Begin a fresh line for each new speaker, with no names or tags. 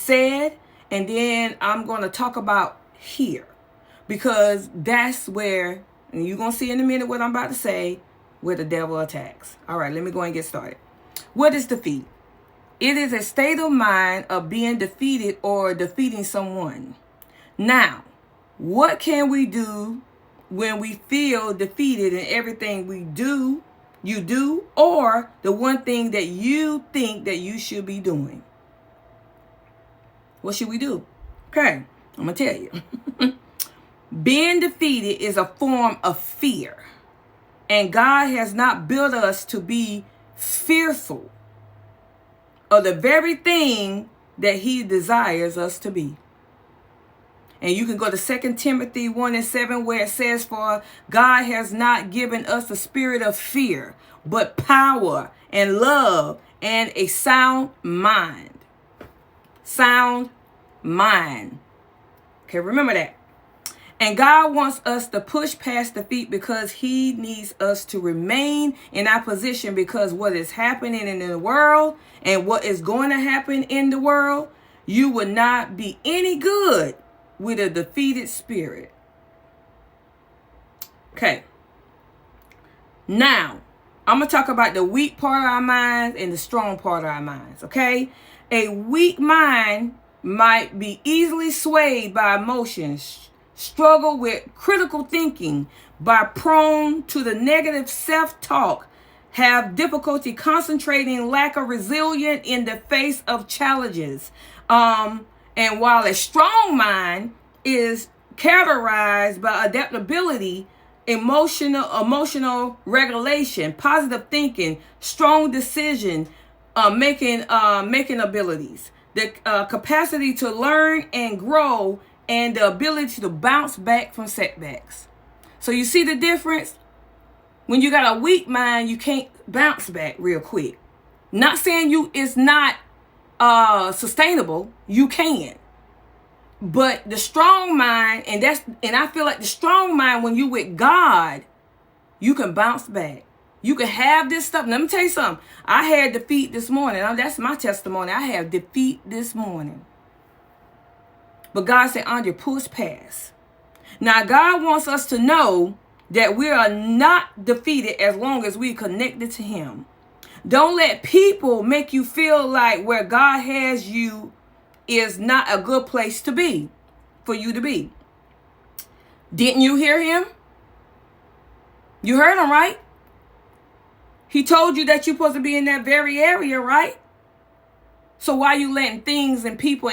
said, and then I'm going to talk about here, because that's where, and you're going to see in a minute what I'm about to say, where the devil attacks. All right, let me go and get started. What is defeat? It is a state of mind of being defeated or defeating someone. Now, what can we do when we feel defeated in everything we do, you do, or the one thing that you think that you should be doing? What should we do? Okay, I'm going to tell you. Being defeated is a form of fear. And God has not built us to be fearful of the very thing that he desires us to be. And you can go to 2 Timothy 1:7, where it says, for God has not given us a spirit of fear, but power and love and a sound mind. Sound mind. Okay, remember that. And God wants us to push past defeat because he needs us to remain in our position, because what is happening in the world and what is going to happen in the world, you will not be any good with a defeated spirit. Okay. Now, I'm going to talk about the weak part of our minds and the strong part of our minds. Okay. A weak mind might be easily swayed by emotions, struggle with critical thinking, by prone to the negative self-talk, have difficulty concentrating, lack of resilience in the face of challenges. And while a strong mind is characterized by adaptability, emotional regulation, positive thinking, strong decision making abilities, the capacity to learn and grow, and the ability to bounce back from setbacks. So you see the difference? When you got a weak mind, you can't bounce back real quick. Not saying it's not sustainable. You can. But the strong mind, and I feel like the strong mind, when you with God, you can bounce back. You can have this stuff. Let me tell you something. I had defeat this morning. That's my testimony. I have defeat this morning. But God said, Andrea, push past. Now, God wants us to know that we are not defeated as long as we're connected to him. Don't let people make you feel like where God has you is not a good place to be, for you to be. Didn't you hear him? You heard him, right? He told you that you're supposed to be in that very area, right? So why are you letting things and people